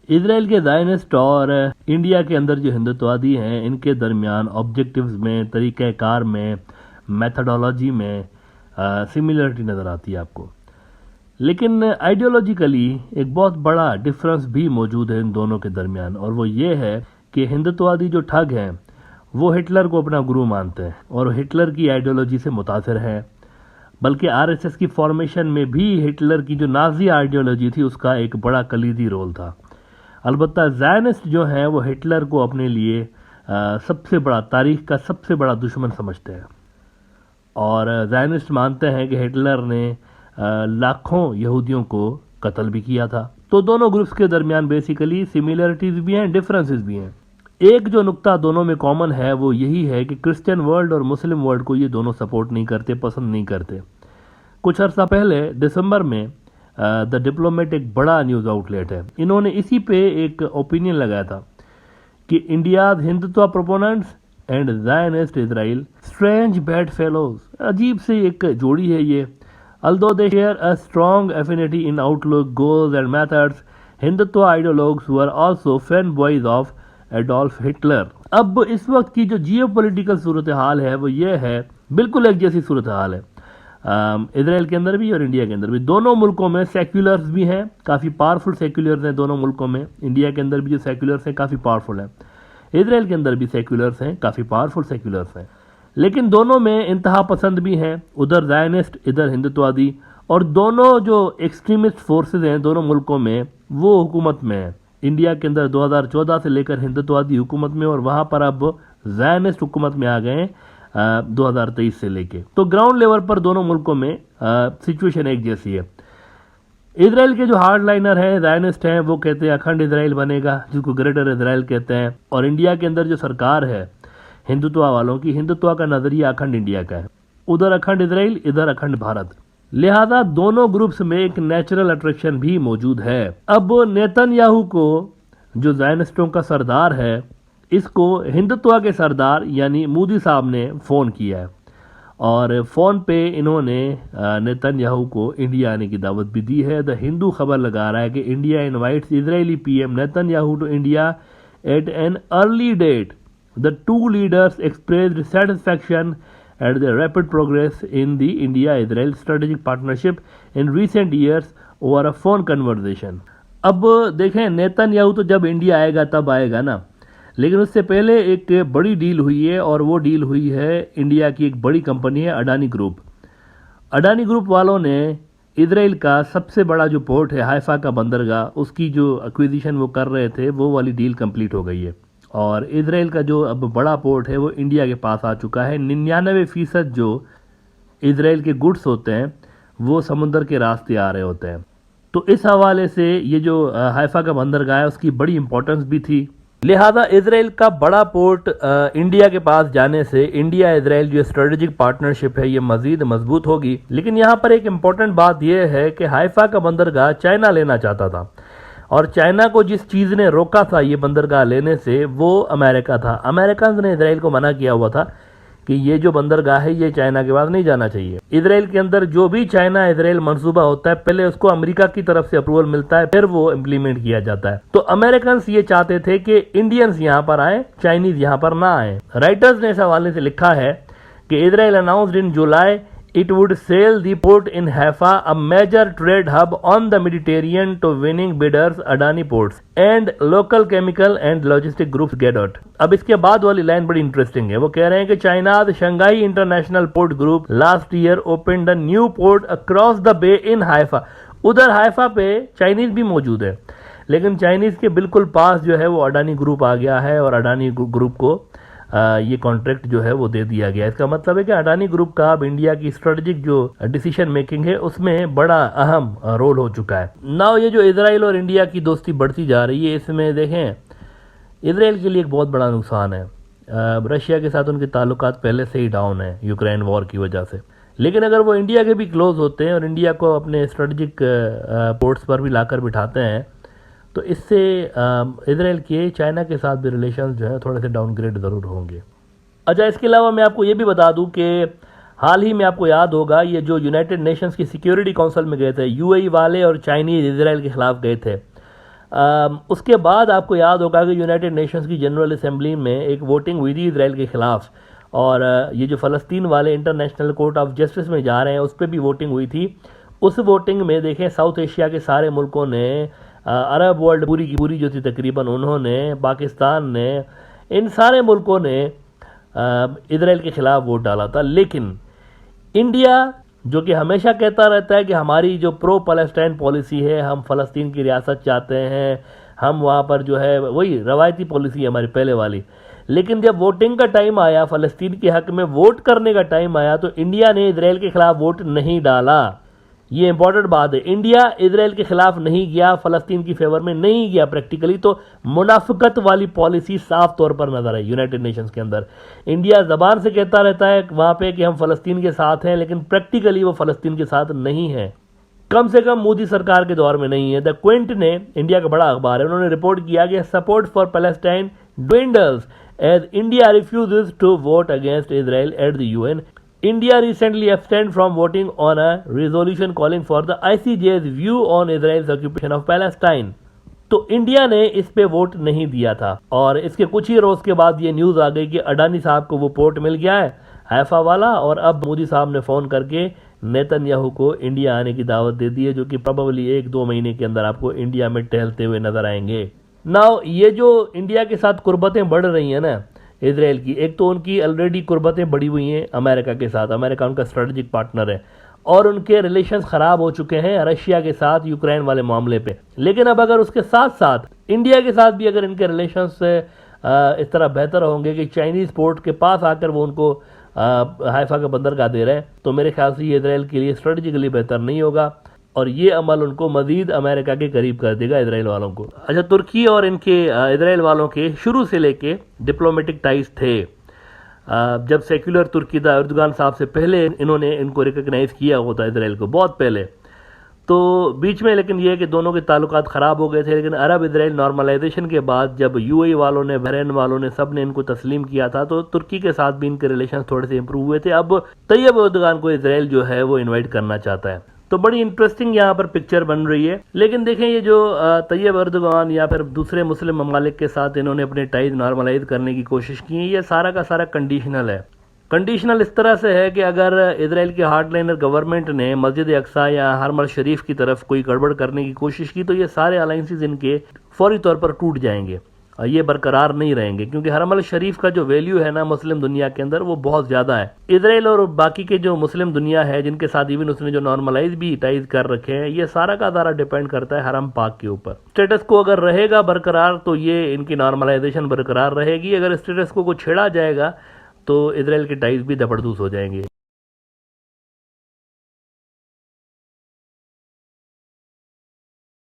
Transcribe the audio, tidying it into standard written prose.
Israel के Zionist और India के अंदर जो हिंदुत्ववादी हैं, इनके दरमियान ऑब्जेक्टिव्स में, तरीक़ाकार में, मेथडोलॉजी में सिमिलरिटी नज़र आती है आपको। लेकिन आइडियोलॉजिकली एक बहुत बड़ा डिफरेंस भी मौजूद है इन दोनों के दरमियान, और वो ये है कि हिंदुत्ववादी जो ठग हैं वो हिटलर को अपना गुरु मानते हैं और हिटलर की आइडियोलॉजी से मुतासिर हैं। बल्कि आरएसएस की फॉर्मेशन में भी हिटलर की जो नाजी आइडियोलॉजी थी उसका एक बड़ा कलीदी रोल था। अलबत्ता ज़ायनिस्ट जो हैं वो हिटलर को अपने लिए सबसे बड़ा, तारीख का सबसे बड़ा दुश्मन समझते हैं, और ज़ायनिस्ट मानते हैं कि हिटलर ने लाखों यहूदियों को कत्ल भी किया था। तो दोनों ग्रुप्स के दरमियान बेसिकली सिमिलरिटीज़ भी हैं, डिफरेंसेस भी हैं। एक जो नुक्ता दोनों में कॉमन है वो यही है कि क्रिश्चियन वर्ल्ड और मुस्लिम वर्ल्ड को ये दोनों सपोर्ट नहीं करते, पसंद नहीं करते। कुछ अर्सा पहले दिसंबर में द डिप्लोमेट एक बड़ा न्यूज़ आउटलेट है, इन्होंने इसी पे एक ओपिनियन लगाया था कि India's Hindutva proponents and Zionist Israel strange bad fellows. अजीब सी एक जोड़ी है ये। Although they share a strong affinity in outlook, goals and methods, Hindutva ideologues were also fan boys of Adolf Hitler. अब इस वक्त की जो जियोपॉलिटिकल सूरत हाल है वो ये है, बिल्कुल एक जैसी सूरत हाल है इजराइल के अंदर भी और इंडिया के अंदर भी। दोनों मुल्कों में सेक्युलर्स भी हैं, काफ़ी पावरफुल सेक्युलर्स हैं दोनों मुल्कों में। इंडिया के अंदर भी जो सेक्युलर्स हैं काफ़ी पावरफुल हैं, इजराइल के अंदर भी सेक्युलर्स हैं, काफ़ी पावरफुल सेक्युलर्स हैं। लेकिन दोनों में इंतहा पसंद भी हैं, उधर ज़ायनिस्ट इधर हिंदुत्ववादी, और दोनों जो एक्सट्रीमिस्ट फोर्सेज हैं दोनों मुल्कों में वो हुकूमत में हैं। इंडिया के अंदर 2014 से लेकर हिंदुत्ववादी हुकूमत में, और वहाँ पर अब ज़ायनिस्ट हुकूमत में आ गए 2023 से लेके। तो ग्राउंड लेवल पर दोनों मुल्कों में सिचुएशन एक जैसी है। इजराइल के जो हार्ड लाइनर हैं, ज़ायनिस्ट हैं, वो कहते हैं अखंड इजराइल बनेगा, जिसको ग्रेटर इजराइल कहते हैं। और इंडिया के अंदर जो सरकार है हिंदुत्व वालों की, हिंदुत्व का नज़रिया अखंड इंडिया का है, उधर अखंड इजराइल, इधर अखंड भारत। लिहाजा दोनों ग्रुप्स में एक नेचुरल अट्रैक्शन भी मौजूद है। अब नेतन्याहू को, जो ज़ायनिस्टों का सरदार है, इसको हिंदुत्व के सरदार यानी मोदी साहब ने फ़ोन किया है, और फ़ोन पे इन्होंने नेतन्याहू को इंडिया आने की दावत भी दी है। द हिंदू खबर लगा रहा है कि India invites Israeli PM Netanyahu to India at an early date. The two leaders expressed satisfaction at the rapid progress in the India-Israel strategic partnership in recent years over a phone conversation। अब देखें, Netanyahu तो जब India आएगा तब आएगा ना, लेकिन उससे पहले एक बड़ी डील हुई है, और वो डील हुई है इंडिया की एक बड़ी कंपनी है अडानी ग्रुप। अडानी ग्रुप वालों ने इजराइल का सबसे बड़ा जो पोर्ट है हाइफा का बंदरगाह, उसकी जो एक्विजिशन वो कर रहे थे, वो वाली डील कंप्लीट हो गई है, और इजराइल का जो अब बड़ा पोर्ट है वो इंडिया के पास आ चुका है। 99% जो इजराइल के गुड्स होते हैं वो समुंदर के रास्ते आ रहे होते हैं। तो इस हवाले से ये जो हाइफा का बंदरगाह है उसकी बड़ी इंपॉर्टेंस भी थी। लिहाजा इजराइल का बड़ा पोर्ट इंडिया के पास जाने से इंडिया इजराइल जो स्ट्रेटेजिक पार्टनरशिप है ये मजीद मजबूत होगी। लेकिन यहाँ पर एक इम्पॉर्टेंट बात यह है कि हाइफा का बंदरगाह चाइना लेना चाहता था, और चाइना को जिस चीज़ ने रोका था ये बंदरगाह लेने से वो अमेरिका था। अमेरिकन ने इजराइल को मना किया हुआ था कि ये जो बंदरगाह है ये चाइना के पास नहीं जाना चाहिए। इजराइल के अंदर जो भी चाइना इजराइल मंसूबा होता है पहले उसको अमेरिका की तरफ से अप्रूवल मिलता है, फिर वो इम्प्लीमेंट किया जाता है। तो अमेरिकन ये चाहते थे कि इंडियंस यहाँ पर आए, चाइनीज यहाँ पर ना आए। राइटर्स ने इस हवाले से लिखा है कि Israel announced in July it would sell the port in Haifa, a major trade hub on the Mediterranean, to winning bidders Adani Ports and local chemical and logistic groups Gedot। अब इसके बाद वाली लाइन बड़ी interesting है। वो कह रहे हैं कि चाइना's Shanghai international port group last year opened a new port across the bay in Haifa। उधर हाइफा पे चाइनीज भी मौजूद है, लेकिन चाइनीज के बिल्कुल पास जो है वो अडानी ग्रुप आ गया है, और अडानी ग्रुप को ये कॉन्ट्रैक्ट जो है वो दे दिया गया। इसका मतलब है कि अडानी ग्रुप का अब इंडिया की स्ट्रेटेजिक जो डिसीजन मेकिंग है उसमें बड़ा अहम रोल हो चुका है। नाउ ये जो इजराइल और इंडिया की दोस्ती बढ़ती जा रही है, इसमें देखें इजराइल के लिए एक बहुत बड़ा नुकसान है। रशिया के साथ उनके ताल्लुकात पहले से ही डाउन है यूक्रेन वॉर की वजह से, लेकिन अगर वो इंडिया के भी क्लोज होते हैं और इंडिया को अपने स्ट्रेटेजिक पोर्ट्स पर भी लाकर बिठाते हैं तो इससे इजराइल के चाइना के साथ भी रिलेशंस जो है थोड़े से डाउनग्रेड ज़रूर होंगे। अच्छा, इसके अलावा मैं आपको ये भी बता दूं कि हाल ही में आपको याद होगा ये जो यूनाइटेड नेशंस की सिक्योरिटी काउंसिल में गए थे यूएई वाले और चाइनीज़ इजराइल के ख़िलाफ़ गए थे, उसके बाद आपको याद होगा कि यूनाइटेड नेशंस की जनरल असेंबली में एक वोटिंग हुई थी इसराइल के ख़िलाफ़, और ये जो फ़लस्तीन वाले इंटरनेशनल कोर्ट ऑफ जस्टिस में जा रहे हैं उस पर भी वोटिंग हुई थी। उस वोटिंग में देखें साउथ एशिया के सारे मुल्कों ने, अरब वर्ल्ड पूरी की पूरी जो थी तकरीबन, उन्होंने, पाकिस्तान ने, इन सारे मुल्कों ने इसराइल के ख़िलाफ़ वोट डाला था। लेकिन इंडिया, जो कि हमेशा कहता रहता है कि हमारी जो प्रो पैलेस्टाइन पॉलिसी है, हम फ़लस्तीन की रियासत चाहते हैं, हम वहाँ पर जो है वही रवायती पॉलिसी है हमारी पहले वाली, लेकिन जब वोटिंग का टाइम आया, फ़लस्तीन के हक़ में वोट करने का टाइम आया, तो इंडिया ने इजराइल के ख़िलाफ़ वोट नहीं डाला। ये इंपॉर्टेंट बात है, इंडिया इजराइल के खिलाफ नहीं गया, फ़लस्तीन की फेवर में नहीं गया प्रैक्टिकली। तो मुनाफिकत वाली पॉलिसी साफ तौर पर नजर है यूनाइटेड नेशंस के अंदर। इंडिया ज़बान से कहता रहता है वहाँ पे कि हम फ़लस्तीन के साथ हैं, लेकिन प्रैक्टिकली वो फ़लस्तीन के साथ नहीं है, कम से कम मोदी सरकार के दौर में नहीं है। द क्विंट ने, इंडिया का बड़ा अखबार है, उन्होंने रिपोर्ट किया कि support for Palestine dwindles as India refuses to vote against Israel at the UN. India recently abstained from voting on a resolution calling for the ICJ's view on Israel's occupation of Palestine. तो India ने इस पे vote नहीं दिया था, और इसके कुछ ही रोज के बाद ये न्यूज़ आ गई कि अडानी साहब को वो पोर्ट मिल गया है हैफा वाला, और अब मोदी साहब ने फ़ोन करके नेतन्याहू को इंडिया आने की दावत दे दी है, जो कि प्रोबेबली 1-2 महीने के अंदर आपको इंडिया में टहलते हुए नजर आएंगे। नाउ ये जो इंडिया के साथ कुर्बतें बढ़ रही हैं ना इसराइल की, एक तो उनकी ऑलरेडी कुर्बतें बढ़ी हुई हैं अमेरिका के साथ, अमेरिका उनका स्ट्रेटजिक पार्टनर है, और उनके रिलेशंस ख़राब हो चुके हैं रशिया के साथ यूक्रेन वाले मामले पे। लेकिन अब अगर उसके साथ साथ इंडिया के साथ भी अगर इनके रिलेशंस इस तरह बेहतर होंगे कि चाइनीज़ पोर्ट के पास आकर वो उनको हाइफा का बंदरगाह दे रहे हैं, तो मेरे ख्याल से ये इसराइल के लिए स्ट्रेटजिकली बेहतर नहीं होगा, और ये अमल उनको मजीद अमेरिका के करीब कर देगा इसराइल वालों को। अच्छा, तुर्की और इनके इसराइल वालों के शुरू से लेके डिप्लोमेटिक टाइज थे। जब सेक्युलर तुर्की था एर्दोगान साहब से पहले इन्होंने इनको रिकग्नाइज किया होता इसराइल को बहुत पहले, तो बीच में लेकिन ये है कि दोनों के ताल्लुकात ख़राब हो गए थे। लेकिन अरब इसराइल नॉर्मलाइजेशन के बाद जब यूएई वालों ने, बहरीन वालों ने, सब ने इनको तस्लीम किया था, तो तुर्की के साथ भी इनके रिलेशन थोड़े से इंप्रूव हुए थे। अब तैयब एर्दोगान को इसराइल जो है वो इन्वाइट करना चाहता है, तो बड़ी इंटरेस्टिंग यहाँ पर पिक्चर बन रही है। लेकिन देखें ये जो तैयब एर्दोगान या फिर दूसरे मुस्लिम ममालिक के साथ इन्होंने अपने टाइज नॉर्मलाइज करने की कोशिश की है, ये सारा का सारा कंडीशनल है। कंडीशनल इस तरह से है कि अगर इसराइल के हार्डलाइनर गवर्नमेंट ने मस्जिद अक्सा या हरम अल शरीफ की तरफ कोई गड़बड़ करने की कोशिश की, तो ये सारे अलायंसेस इनके फौरी तौर पर टूट जाएंगे, ये बरकरार नहीं रहेंगे, क्योंकि हरम अल शरीफ का जो वैल्यू है ना मुस्लिम दुनिया के अंदर वो बहुत ज़्यादा है। इसराइल और बाकी के जो मुस्लिम दुनिया है जिनके साथ इवन उसने जो नॉर्मलाइज भी टाइज कर रखे हैं, ये सारा का सारा डिपेंड करता है हरम पाक के ऊपर। स्टेटस को अगर रहेगा बरकरार तो ये इनकी नॉर्मलाइजेशन बरकरार रहेगी, अगर स्टेटस को छेड़ा जाएगा तो इसराइल के टाइज भी दबड़दूस हो जाएंगे।